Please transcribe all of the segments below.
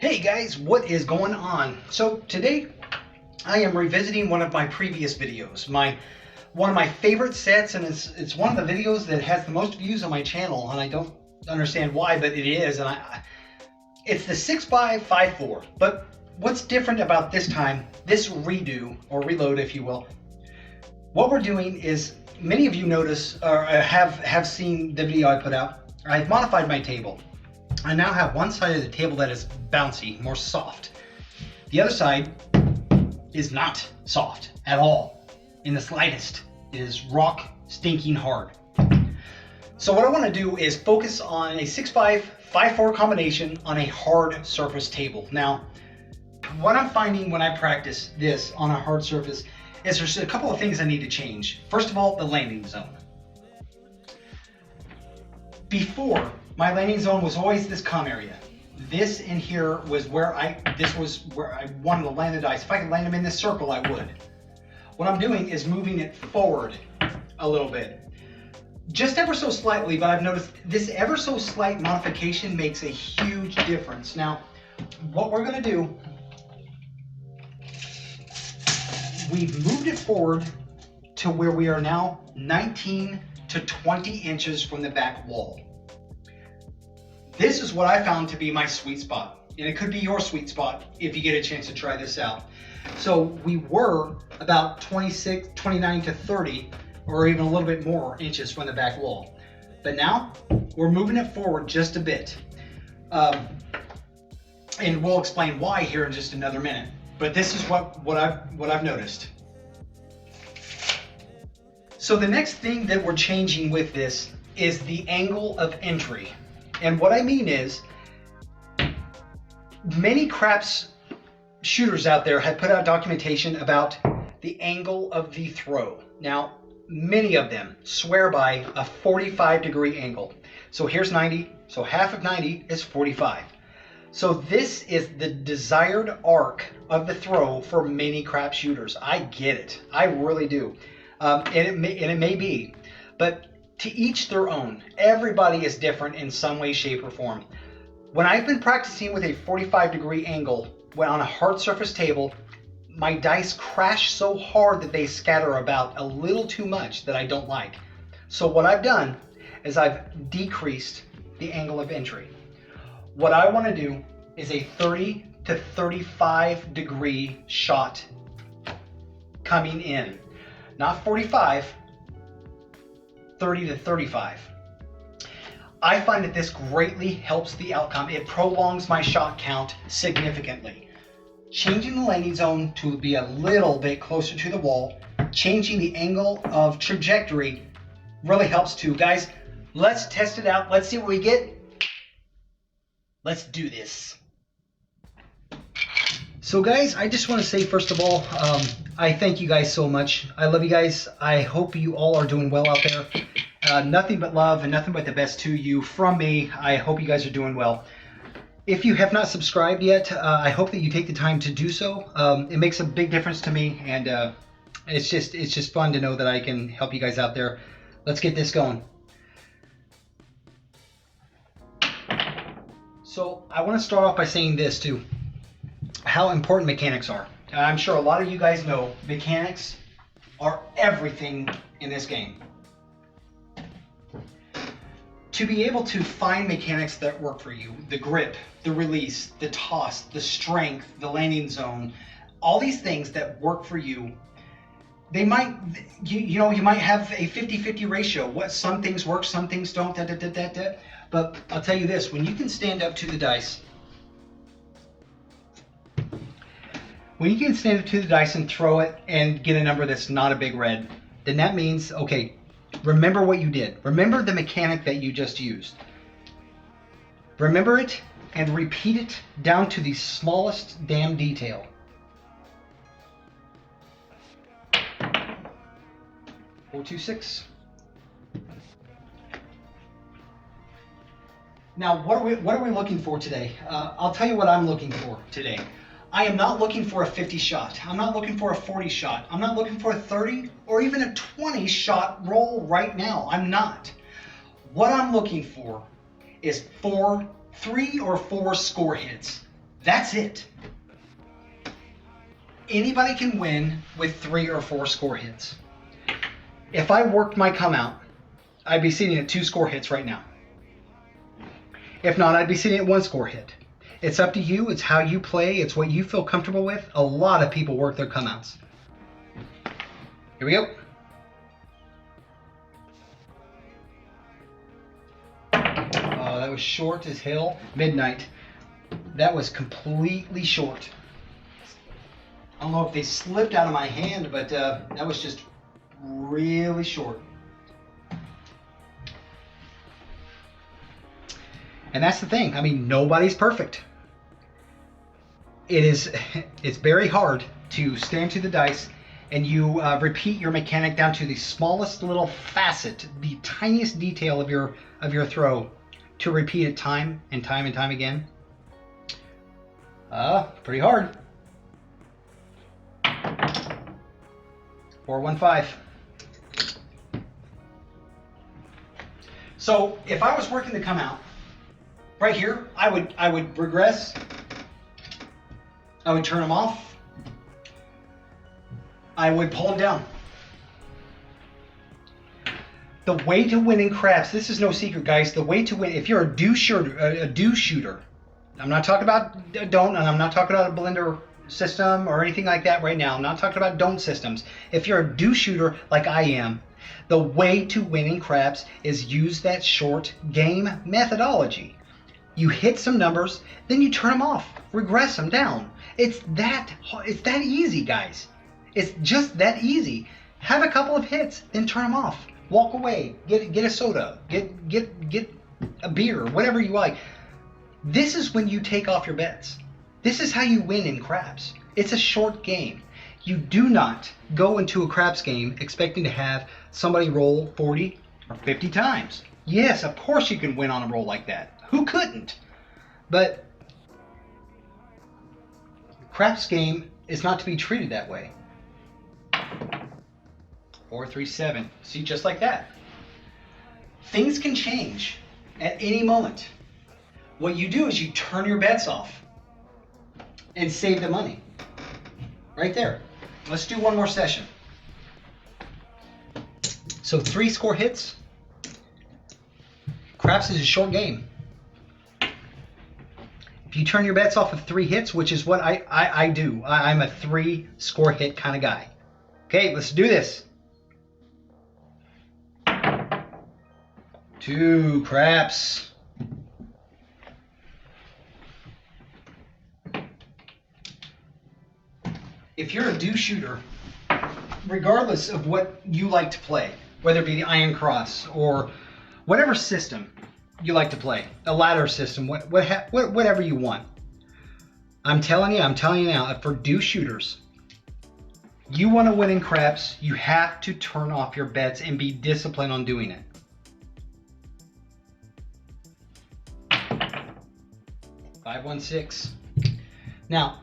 Hey guys, what is going on? So today I am revisiting one of my previous videos, one of my favorite sets, and it's one of the videos that has the most views on my channel, and I don't understand why, but it is, and it's the 6x54. But what's different about this time, this redo or reload, if you will, what we're doing is, many of you notice or have seen the video I put out. I've modified my table. I now have one side of the table that is bouncy, more soft. The other side is not soft at all, in the slightest. It is rock stinking hard. So what I want to do is focus on a 6x54 combination on a hard surface table. Now, what I'm finding when I practice this on a hard surface is there's a couple of things I need to change. First of all, the landing zone. Before, my landing zone was always this cum area. This in here was where I wanted to land the dice. If I could land them in this circle, I would. What I'm doing is moving it forward a little bit. Just ever so slightly, but I've noticed this ever so slight modification makes a huge difference. Now, what we're gonna do, we've moved it forward to where we are now 19 to 20 inches from the back wall. This is what I found to be my sweet spot, and it could be your sweet spot if you get a chance to try this out. So we were about 26, 29 to 30, or even a little bit more inches from the back wall. But now we're moving it forward just a bit. And we'll explain why here in just another minute. But this is what I've noticed. So the next thing that we're changing with this is the angle of entry. And what I mean is, many craps shooters out there have put out documentation about the angle of the throw. Now, many of them swear by a 45-degree angle. So here's 90, so half of 90 is 45. So this is the desired arc of the throw for many crap shooters. I get it, I really do. And it may be, but to each their own. Everybody is different in some way, shape, or form. When I've been practicing with a 45-degree angle on a hard surface table, my dice crash so hard that they scatter about a little too much that I don't like. So what I've done is I've decreased the angle of entry. What I want to do is a 30 to 35 degree shot coming in. Not 45, 30 to 35. I find that this greatly helps the outcome. It prolongs my shot count significantly. Changing the landing zone to be a little bit closer to the wall, changing the angle of trajectory really helps too. Guys, let's test it out. Let's see what we get. Let's do this. So guys, I just want to say, first of all, I thank you guys so much. I love you guys. I hope you all are doing well out there. Nothing but love and nothing but the best to you from me. I hope you guys are doing well. If you have not subscribed yet, I hope that you take the time to do so. It makes a big difference to me, and it's just fun to know that I can help you guys out there. Let's get this going. So I want to start off by saying this too. How important mechanics are. I'm sure a lot of you guys know mechanics are everything in this game. To be able to find mechanics that work for you, the grip, the release, the toss, the strength, the landing zone, all these things that work for you, they might, you might have a 50-50 ratio. Some things work, some things don't, But I'll tell you this, when you can stand up to the dice, and throw it and get a number that's not a big red, then that means, okay, remember what you did. Remember the mechanic that you just used. Remember it and repeat it down to the smallest damn detail. Four, 2, 6. Now, what are we looking for today? I'll tell you what I'm looking for today. I am not looking for a 50 shot. I'm not looking for a 40 shot. I'm not looking for a 30 or even a 20 shot roll right now. I'm not. What I'm looking for is 3 or 4 score hits. That's it. Anybody can win with 3 or 4 score hits. If I worked my come out, I'd be sitting at 2 score hits right now. If not, I'd be sitting at 1 score hit. It's up to you. It's how you play. It's what you feel comfortable with. A lot of people work their come outs. Here we go. Oh, that was short as hell. Midnight. That was completely short. I don't know if they slipped out of my hand, but that was just really short. And that's the thing. I mean, nobody's perfect. It's very hard to stand to the dice and you repeat your mechanic down to the smallest little facet, the tiniest detail of your throw, to repeat it time and time and time again. Pretty hard. 4-1-5. So if I was working to come out right here, I would regress. I would turn them off. I would pull them down. The way to win in craps, this is no secret, guys. The way to win, if you're a do shooter, I'm not talking about a don't, and I'm not talking about a blender system or anything like that right now. I'm not talking about don't systems. If you're a do shooter like I am, the way to win in craps is use that short game methodology. You hit some numbers, then you turn them off, regress them down. It's that easy, guys. It's just that easy. Have a couple of hits, then turn them off. Walk away. Get a soda. Get a beer, whatever you like. This is when you take off your bets. This is how you win in craps. It's a short game. You do not go into a craps game expecting to have somebody roll 40 or 50 times. Yes, of course you can win on a roll like that. Who couldn't? But craps game is not to be treated that way. 4-3-7. See, just like that. Things can change at any moment. What you do is you turn your bets off and save the money. Right there. Let's do one more session. So 3 score hits. Craps is a short game. If you turn your bets off of 3 hits, which is what I do. I'm a 3 score hit kind of guy. Okay, let's do this. 2 craps. If you're a do shooter, regardless of what you like to play, whether it be the iron cross or whatever system you like to play, a ladder system, whatever you want, I'm telling you now, for do shooters, you want to win in craps, you have to turn off your bets and be disciplined on doing it. 5-1-6. Now,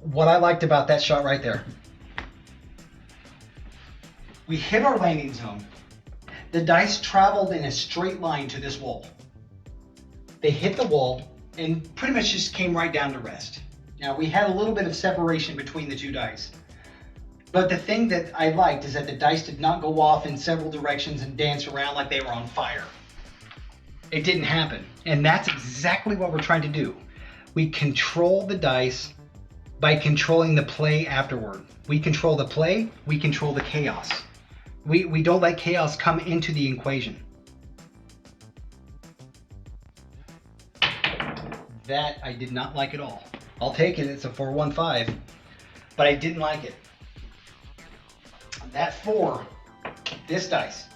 what I liked about that shot right there, we hit our landing zone. The dice traveled in a straight line to this wall. They hit the wall and pretty much just came right down to rest. Now, we had a little bit of separation between the 2 dice. But the thing that I liked is that the dice did not go off in several directions and dance around like they were on fire. It didn't happen. And that's exactly what we're trying to do. We control the dice by controlling the play afterward. We control the play, we control the chaos. We don't let chaos come into the equation. That I did not like at all. I'll take it, it's a 4-1-5, but I didn't like it. That 4, this dice,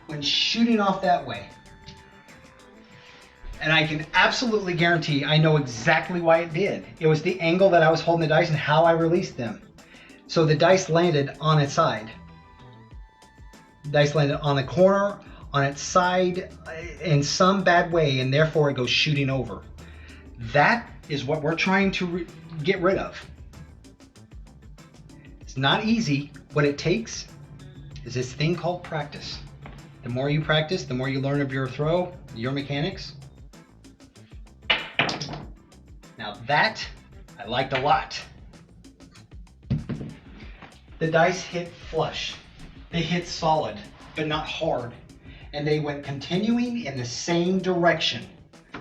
when shooting off that way, and I can absolutely guarantee I know exactly why it did. It was the angle that I was holding the dice and how I released them. So the dice landed on its side. The dice landed on the corner, on its side, in some bad way, and therefore it goes shooting over. That is what we're trying to get rid of. It's not easy. What it takes is this thing called practice. The more you practice, the more you learn of your throw, your mechanics. Now Now that I liked a lot. The dice hit flush. They hit solid, but not hard. And they went continuing in the same direction.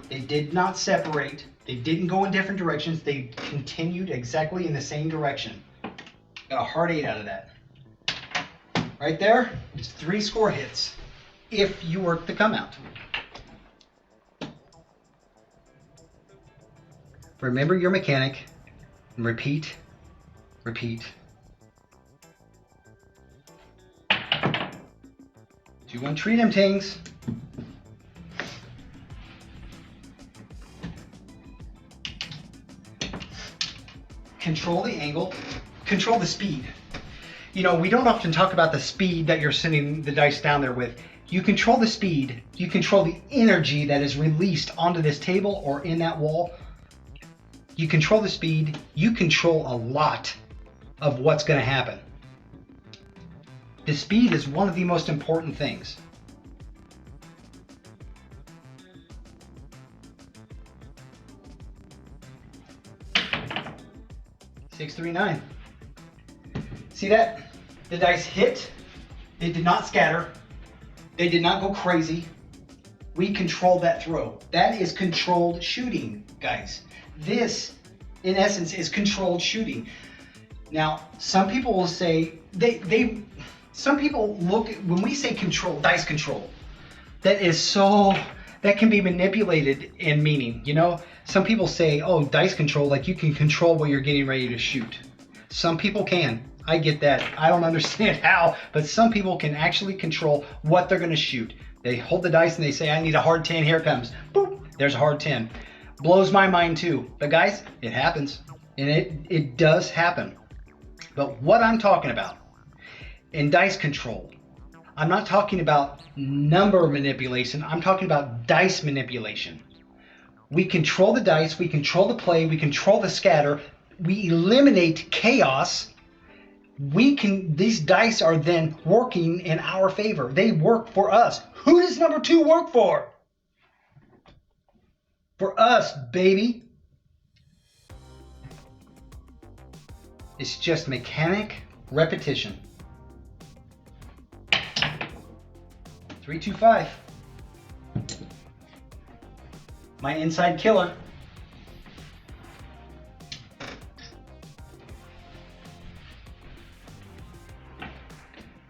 They did not separate. They didn't go in different directions. They continued exactly in the same direction. Got a hard 8 out of that. Right there, it's 3 score hits if you work the come out. Remember your mechanic and repeat, repeat. 2-1, treat them tings. Control the angle, control the speed. You know, we don't often talk about the speed that you're sending the dice down there with. You control the speed, you control the energy that is released onto this table or in that wall. You control the speed, you control a lot of what's going to happen. The speed is one of the most important things. Six, 3, 9. See that? The dice hit. They did not scatter. They did not go crazy. We controlled that throw. That is controlled shooting, guys. This, in essence, is controlled shooting. Now, some people will say, some people look at, when we say control, dice control, that can be manipulated in meaning, you know? Some people say, oh, dice control, like you can control what you're getting ready to shoot. Some people can. I get that. I don't understand how, but some people can actually control what they're going to shoot. They hold the dice and they say, I need a hard 10, here it comes. Boop, there's a hard 10. Blows my mind too. But guys, it happens. And it does happen. But what I'm talking about in dice control, I'm not talking about number manipulation. I'm talking about dice manipulation. We control the dice, we control the play, we control the scatter, we eliminate chaos. These dice are then working in our favor. They work for us. Who does number 2 work for? For us, baby. It's just mechanic repetition. 3, 2, 5. My inside killer.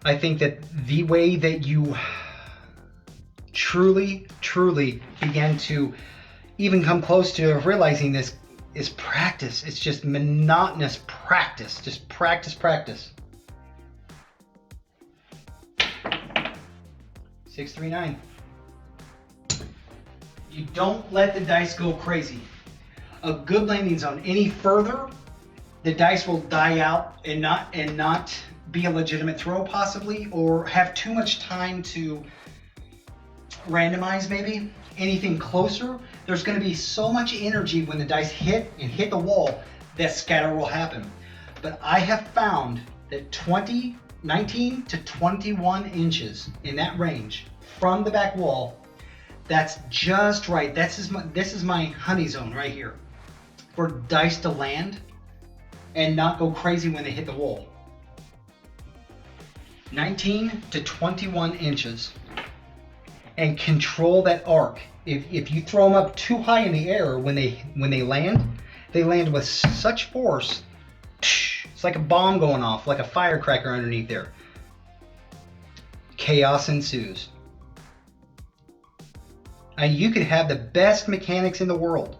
I think that the way that you truly begin to even come close to realizing this is practice. It's just monotonous practice. Just practice. 6, 3, 9. You don't let the dice go crazy. A good landing zone any further, the dice will die out and not be a legitimate throw possibly, or have too much time to randomize maybe. Anything closer, there's going to be so much energy when the dice hit the wall that scatter will happen. But I have found that 19 to 21 inches in that range from the back wall, that's just right. This is my honey zone right here for dice to land and not go crazy when they hit the wall. 19 to 21 inches. And control that arc. If you throw them up too high in the air when they land with such force. It's like a bomb going off, like a firecracker underneath there. Chaos ensues. And you could have the best mechanics in the world,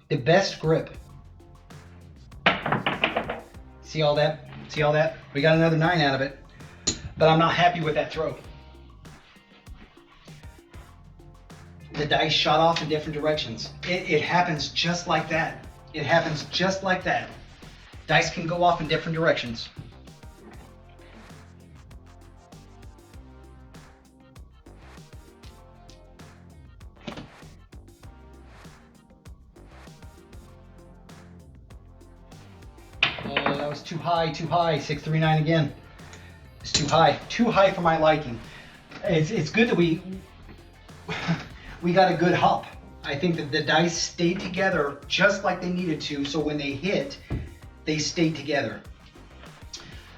the best grip. See all that? See all that? We got another 9 out of it, but I'm not happy with that throw. The dice shot off in different directions. It happens just like that. It happens just like that. Dice can go off in different directions. Oh, that was too high. 6, 3, 9 again. It's too high for my liking. It's good that we got a good hop. I think that the dice stayed together just like they needed to, so when they hit, they stayed together.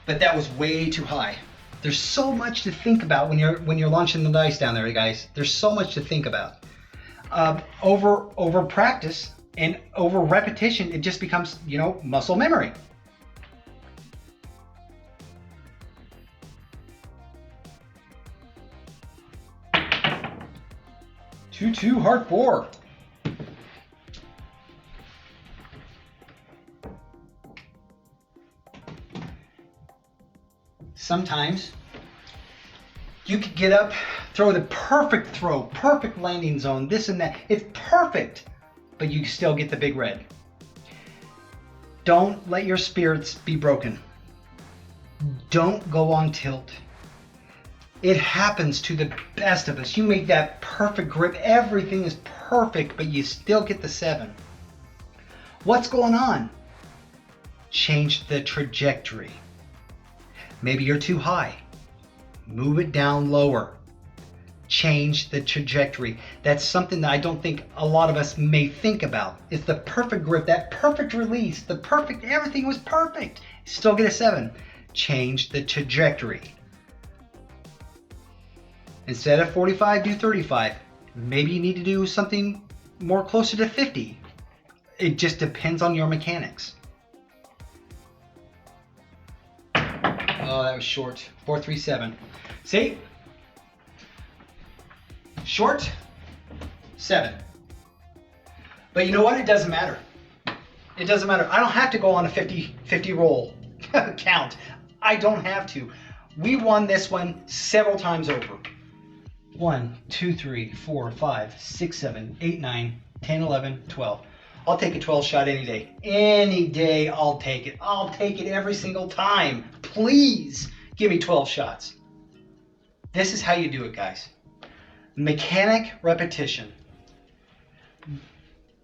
But that was way too high. There's so much to think about when you're launching the dice down there, guys. There's so much to think about. Over practice and over repetition, it just becomes, muscle memory. Two, hard 4. Sometimes you could get up, throw the perfect throw, perfect landing zone, this and that. It's perfect, but you still get the big red. Don't let your spirits be broken. Don't go on tilt. It happens to the best of us. You make that perfect grip, everything is perfect, but you still get the 7. What's going on? Change the trajectory. Maybe you're too high. Move it down lower. Change the trajectory. That's something that I don't think a lot of us may think about. It's the perfect grip, that perfect release, everything was perfect. Still get a 7. Change the trajectory. Instead of 45, do 35. Maybe you need to do something more closer to 50. It just depends on your mechanics. Oh, that was short. 437. See? Short, 7. But you know what? It doesn't matter. It doesn't matter. I don't have to go on a 50 roll count. I don't have to. We won this one several times over. 1, 2, 3, 4, 5, 6, 7, 8, 9, 10, 11, 12. I'll take a 12 shot any day. Any day I'll take it. I'll take it every single time. Please give me 12 shots. This is how you do it, guys. Mechanic repetition.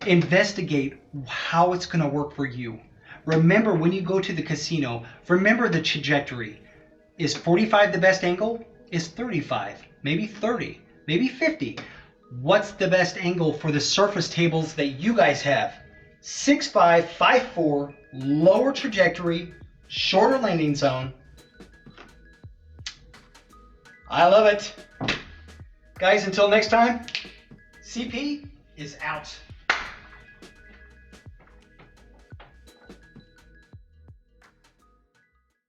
Investigate how it's going to work for you. Remember, when you go to the casino, remember the trajectory. Is 45 the best angle? Is 35? Maybe 30? Maybe 50? What's the best angle for the surface tables that you guys have? 6'5", 5'4", lower trajectory, shorter landing zone. I love it. Guys, until next time, CP is out.